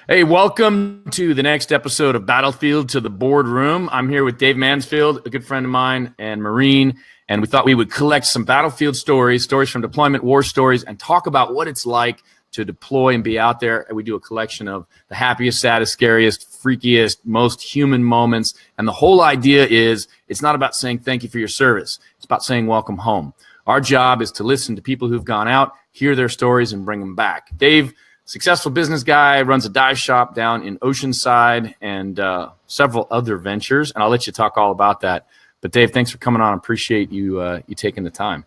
Hey, welcome to the next episode of Battlefield to the Boardroom. I'm here with Dave Mansfield, a good friend of mine and Marine, and we thought we would collect some battlefield stories from deployment, war stories, and talk about what it's like to deploy and be out there. And we do a collection of the happiest, saddest, scariest, freakiest, most human moments. And the whole idea is it's not about saying thank you for your service. It's about saying welcome home. Our job is to listen to people who've gone out, hear their stories, and bring them back. Dave, successful business guy, runs a dive shop down in Oceanside and several other ventures. And I'll let you talk all about that. But Dave, thanks for coming on. I appreciate you taking the time.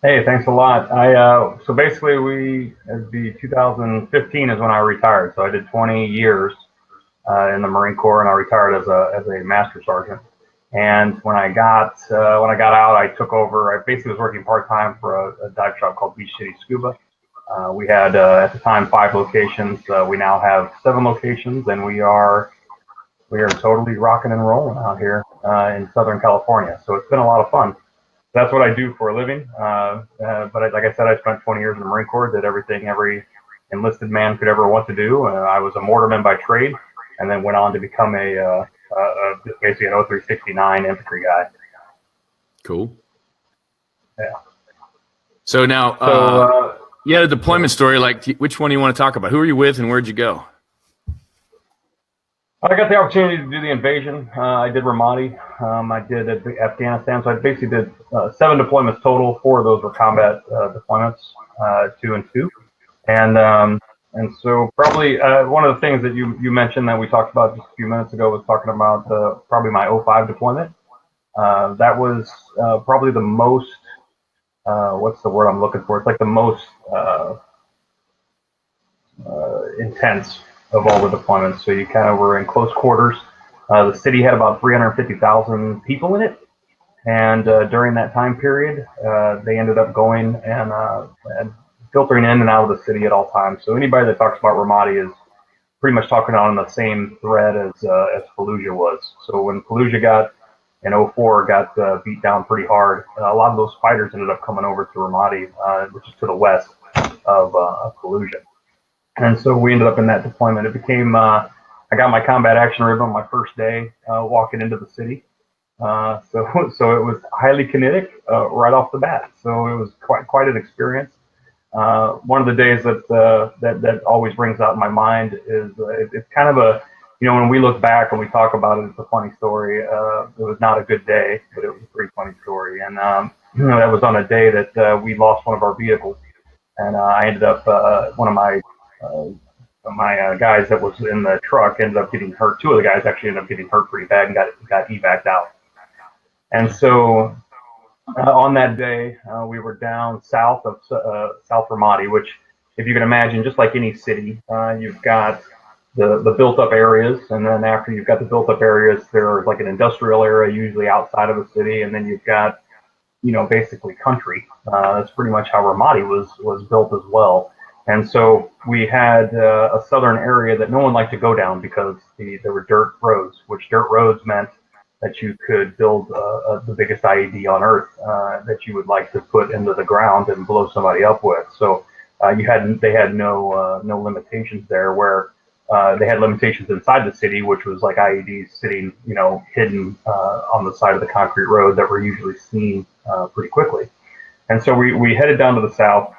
Hey, thanks a lot. So basically, the 2015 is when I retired. So I did 20 years in the Marine Corps, and I retired as a master sergeant. And when I got out, I took over. I basically was working part time for a dive shop called Beach City Scuba. We had at the time 5 locations. We now have 7 locations, and we are totally rocking and rolling out here in Southern California. So it's been a lot of fun. That's what I do for a living. But like I said, I spent 20 years in the Marine Corps, did everything every enlisted man could ever want to do. I was a mortarman by trade, and then went on to become basically an 0369 infantry guy. Cool. Yeah. So now, you had a deployment story. Like, which one do you want to talk about? Who were you with, and where'd you go? I got the opportunity to do the invasion. I did Ramadi. I did Afghanistan. So I basically did 7 deployments total. 4 of those were combat deployments, 2 and 2. And so probably one of the things that you mentioned that we talked about just a few minutes ago was talking about probably my 05 deployment. That was probably the most, what's the word I'm looking for? It's like the most intense of all the deployments. So you kind of were in close quarters. The city had about 350,000 people in it. And during that time period, they ended up going and filtering in and out of the city at all times. So anybody that talks about Ramadi is pretty much talking on the same thread as Fallujah was. So when Fallujah in 04 got beat down pretty hard, a lot of those fighters ended up coming over to Ramadi, which is to the west of Fallujah. And so we ended up in that deployment. It became, I got my combat action ribbon on my first day walking into the city. So it was highly kinetic right off the bat. So it was quite an experience. One of the days that always brings out in my mind is it's kind of a, when we look back and we talk about it, it's a funny story. It was not a good day, but it was a pretty funny story. And that was on a day that we lost one of our vehicles, and I ended up one of my guys that was in the truck ended up getting hurt. 2 of the guys actually ended up getting hurt pretty bad and got evac'd out. And so on that day, we were down south of South Ramadi, which, if you can imagine, just like any city, you've got the built-up areas, and then after you've got the built-up areas, there's like an industrial area usually outside of the city, and then you've got, basically country. That's pretty much how Ramadi was built as well. And so we had a southern area that no one liked to go down because there were dirt roads, which dirt roads meant that you could build the biggest IED on Earth that you would like to put into the ground and blow somebody up with. So they had no limitations there, where they had limitations inside the city, which was like IEDs sitting, hidden on the side of the concrete road that were usually seen pretty quickly. And so we headed down to the south,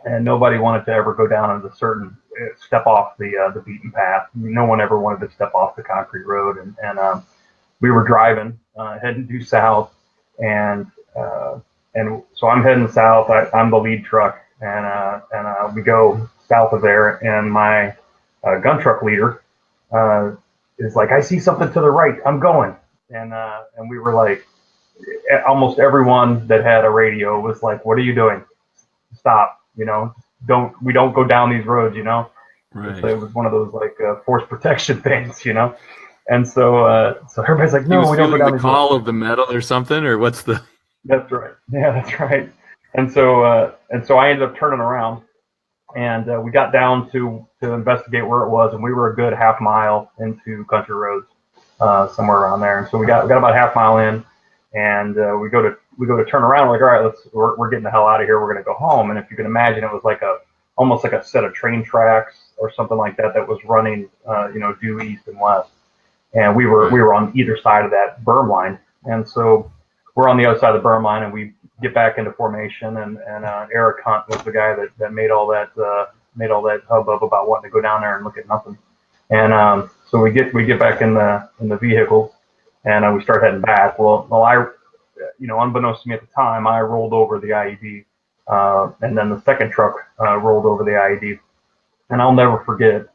and nobody wanted to ever go down into certain step off the beaten path. No one ever wanted to step off the concrete road, and we were driving, heading due south, and so I'm heading south. I'm the lead truck, and we go south of there, and my gun truck leader is like, "I see something to the right. I'm going," and we were like, almost everyone that had a radio was like, "What are you doing? Stop! We don't go down these roads." Right. So it was one of those like force protection things, And so everybody's like, "No, we don't go down the call of the metal or something, or what's the?" That's right. Yeah, that's right. And so I ended up turning around, and we got down to investigate where it was, and we were a good half mile into country roads, somewhere around there. And so we got about half mile in, and we go to turn around. We're like, all right, we're getting the hell out of here. We're gonna go home. And if you can imagine, it was like almost like a set of train tracks, or something like that that was running, due east and west. And we were on either side of that berm line. And so we're on the other side of the berm line, and we get back into formation. And Eric Hunt was the guy that made all that hubbub about wanting to go down there and look at nothing. And so we get back in the vehicles, and we start heading back. Well, I, unbeknownst to me at the time, I rolled over the IED, and then the second truck rolled over the IED. And I'll never forget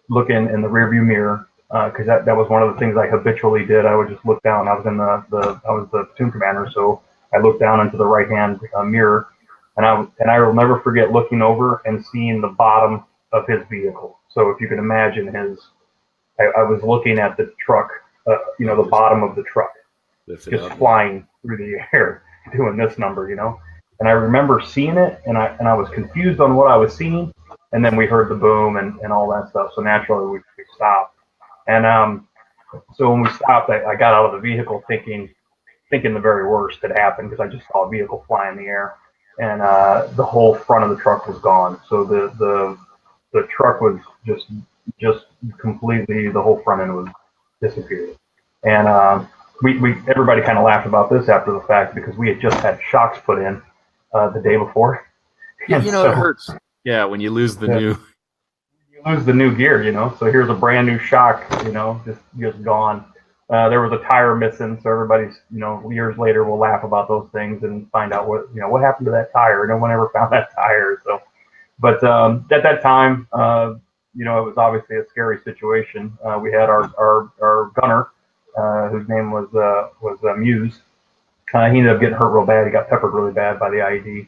looking in the rearview mirror, because that was one of the things I habitually did. I would just look down. I was I was the platoon commander, so I looked down into the right hand mirror, and I will never forget looking over and seeing the bottom of his vehicle. So if you can imagine I was looking at the truck, the bottom of the truck, just flying through the air, doing this number, And I remember seeing it, and I was confused on what I was seeing, and then we heard the boom and all that stuff. So naturally we stopped. And so when we stopped, I got out of the vehicle thinking the very worst had happened, because I just saw a vehicle fly in the air, and the whole front of the truck was gone. So the truck was just completely, the whole front end was disappeared. And everybody kind of laughed about this after the fact, because we had just had shocks put in the day before. Yeah, it hurts. Yeah, when you lose the new. You lose the new gear, So here's a brand new shock, just gone. There was a tire missing, so everybody's, years later will laugh about those things and find out what happened to that tire. No one ever found that tire. So, but at that time, it was obviously a scary situation. We had our gunner, whose name was Muse. He ended up getting hurt real bad. He got peppered really bad by the IED.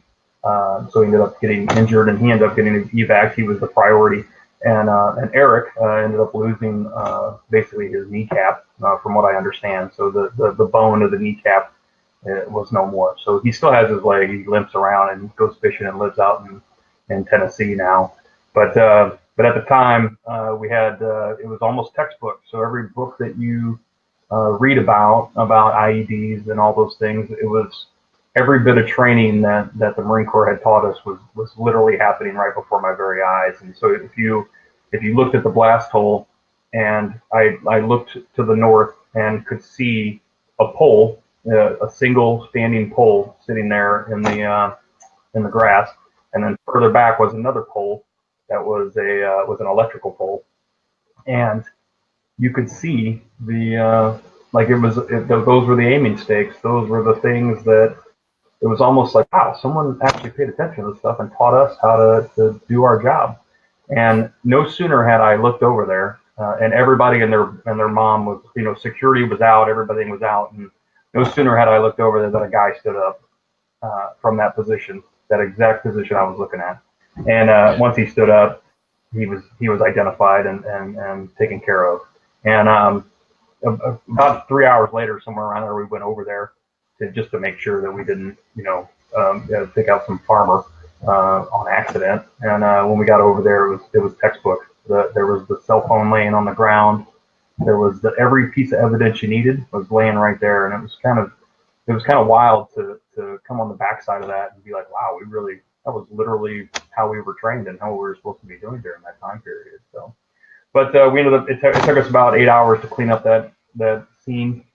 So he ended up getting injured, and he ended up getting evac. He was the priority. And Eric ended up losing basically his kneecap, from what I understand. So the bone of the kneecap was no more. So he still has his leg. He limps around and goes fishing and lives out in Tennessee now. But at the time, we had it was almost textbook. So every book that you read about IEDs and all those things, it was every bit of training that the Marine Corps had taught us was literally happening right before my very eyes. And so if you looked at the blast hole, and I looked to the north and could see a pole, a single standing pole sitting there in the grass, and then further back was another pole that was an electrical pole, and you could see those were the aiming stakes. Those were the things that. It was almost like, wow, someone actually paid attention to this stuff and taught us how to do our job. And no sooner had I looked over there, and everybody and their mom was, security was out, everything was out, and no sooner had I looked over there than a guy stood up from that position, that exact position I was looking at. And once he stood up, he was identified and taken care of. And about 3 hours later, somewhere around there, we went over there just to make sure that we didn't, take out some farmer on accident. And when we got over there, it was textbook. There was the cell phone laying on the ground. There was every piece of evidence you needed was laying right there, and it was kind of wild to come on the backside of that and be like, wow, that was literally how we were trained and how we were supposed to be doing during that time period. So, but we ended up. It took us about 8 hours to clean up that scene.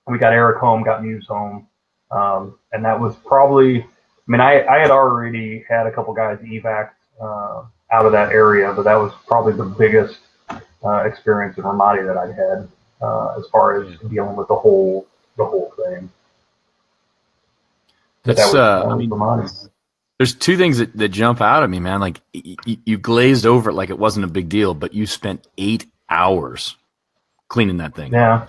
We got Eric home, got Muse home, and that was probably. I had already had a couple guys evac out of that area, but that was probably the biggest experience in Ramadi that I'd had as far as dealing with the whole thing. That's Ramadi. There's two things that jump out at me, man. Like you glazed over it like it wasn't a big deal, but you spent 8 hours cleaning that thing. Yeah.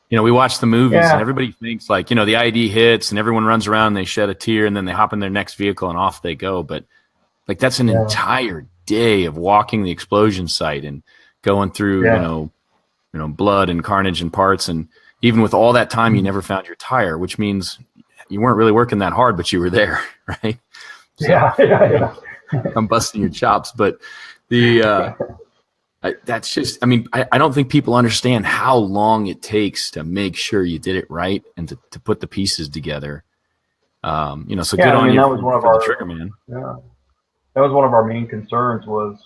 We watch the movies and everybody thinks like, the IED hits and everyone runs around and they shed a tear and then they hop in their next vehicle and off they go. But like that's an entire day of walking the explosion site and going through, blood and carnage and parts. And even with all that time, you never found your tire, which means you weren't really working that hard, but you were there, right? So, yeah. I'm busting your chops, but that's just, I don't think people understand how long it takes to make sure you did it right and to put the pieces together. So good on you that was one of for our, the trigger, man. Yeah. that was one of our main concerns was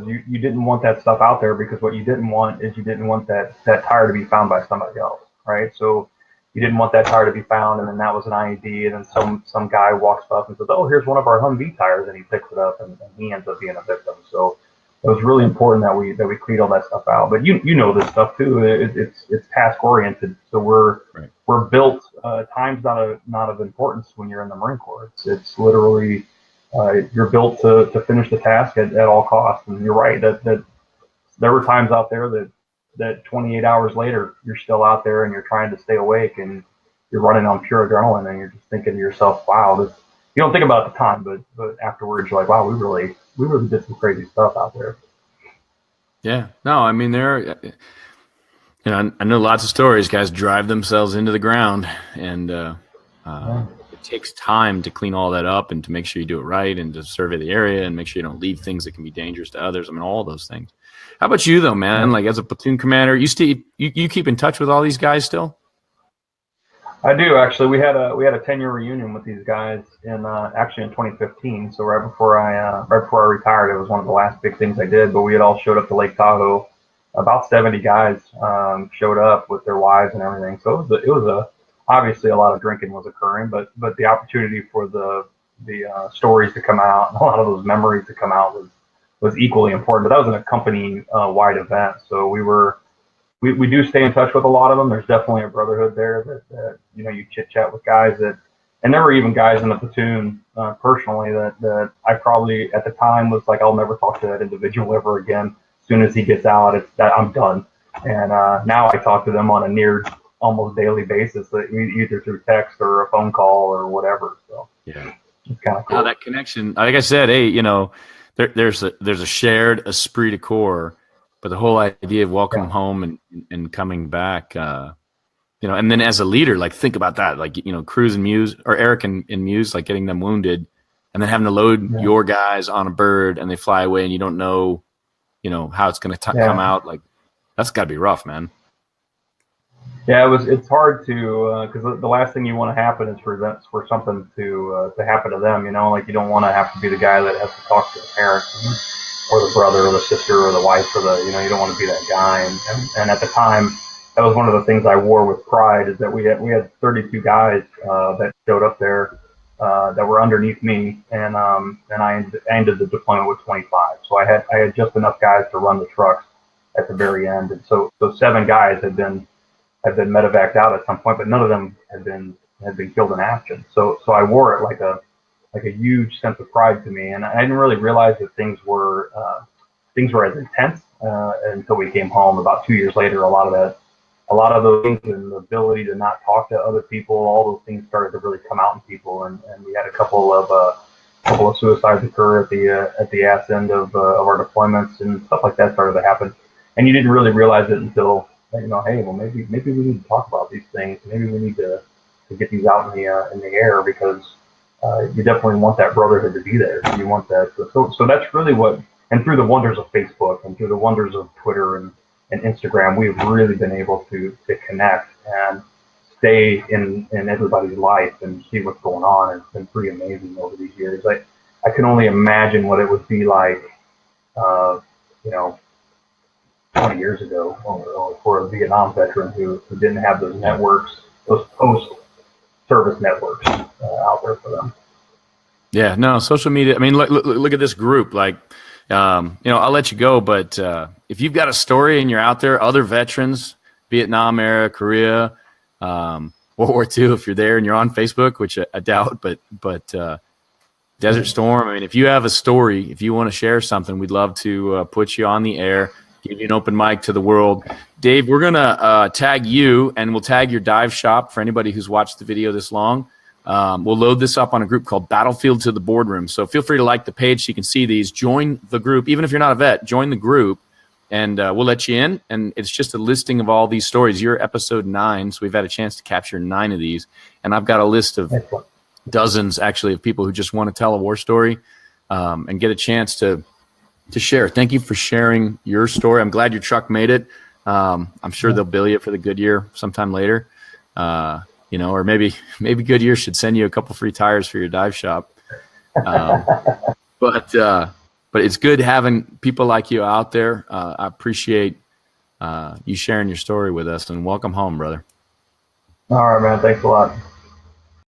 you didn't want that stuff out there, because what you didn't want is you didn't want that tire to be found by somebody else, right? So you didn't want that tire to be found, and then that was an IED, and then some guy walks up and says, "Oh, here's one of our Humvee tires," and he picks it up, and he ends up being a victim. So it was really important that we cleaned all that stuff out. But you know this stuff too. It's task oriented, so we're built. Time's not of importance when you're in the Marine Corps. It's literally you're built to finish the task at all costs. And you're right that there were times out there that 28 hours later you're still out there and you're trying to stay awake and you're running on pure adrenaline, and you're just thinking to yourself, "Wow, this." You don't think about it at the time, but afterwards you're like, "Wow, we really did some crazy stuff out there." Yeah, no, I mean I know lots of stories. Guys drive themselves into the ground, and it takes time to clean all that up and to make sure you do it right, and to survey the area and make sure you don't leave things that can be dangerous to others. I mean, all those things. How about you though, man? Like, as a platoon commander, you keep in touch with all these guys still? I do, actually. We had a 10-year reunion with these guys in actually in 2015. So right before I retired, it was one of the last big things I did. But we had all showed up to Lake Tahoe. About 70 guys showed up with their wives and everything. So it was obviously a lot of drinking was occurring, but the opportunity for the stories to come out and a lot of those memories to come out was equally important. But that was an company wide event, so we do stay in touch with a lot of them. There's definitely a brotherhood there that you chit chat with guys and there were even guys in the platoon personally that I probably at the time was like, I'll never talk to that individual ever again. As soon as he gets out, it's that I'm done. And now I talk to them on a near almost daily basis, either through text or a phone call or whatever. So yeah, it's kind of cool. That connection, like I said, hey, there's a shared esprit de corps. But the whole idea of welcome home and coming back, and then as a leader, like, think about that, like, Cruz and Muse, or Eric and Muse, like getting them wounded and then having to load your guys on a bird and they fly away and you don't know, how it's going to come out. Like, that's got to be rough, man. Yeah, it's hard to, because the last thing you want to happen is for something to happen to them, like, you don't want to have to be the guy that has to talk to the parents or the brother or the sister or the wife or you don't want to be that guy. And at the time, that was one of the things I wore with pride, is that we had 32 guys that showed up there that were underneath me, and I ended the deployment with 25. So I had just enough guys to run the trucks at the very end, and so 7 guys had been medevaced out at some point, but none of them had been killed in action. So I wore it like a huge sense of pride to me, and I didn't really realize that things were as intense until we came home. About 2 years later, a lot of those things and the ability to not talk to other people, all those things started to really come out in people, and we had a couple of suicides occur at the ass end of our deployments, and stuff like that started to happen, and you didn't really realize it until hey, well, maybe we need to talk about these things. Maybe we need to get these out in the air, because you definitely want that brotherhood to be there. You want that. So that's really what, and through the wonders of Facebook and through the wonders of Twitter and Instagram, we've really been able to connect and stay in everybody's life and see what's going on. It's been pretty amazing over these years. I can only imagine what it would be like, 20 years ago, or for a Vietnam veteran who didn't have those networks, those post-service networks out there for them. Yeah, no, social media. I mean, look at this group. Like, I'll let you go, but if you've got a story and you're out there, other veterans, Vietnam era, Korea, World War II, if you're there and you're on Facebook, which I doubt, but Desert Storm. I mean, if you have a story, if you want to share something, we'd love to put you on the air, give you an open mic to the world. Dave, we're going to tag you, and we'll tag your dive shop for anybody who's watched the video this long. We'll load this up on a group called Battlefield to the Boardroom. So feel free to like the page so you can see these. Join the group. Even if you're not a vet, join the group, and we'll let you in. And it's just a listing of all these stories. You're episode 9, so we've had a chance to capture 9 of these. And I've got a list of dozens, actually, of people who just want to tell a war story and get a chance to share. Thank you for sharing your story. I'm glad your truck made it. I'm sure they'll bill you for the Goodyear sometime later. Or maybe Goodyear should send you a couple free tires for your dive shop. But but it's good having people like you out there. I appreciate you sharing your story with us, and welcome home, brother. All right, man. Thanks a lot.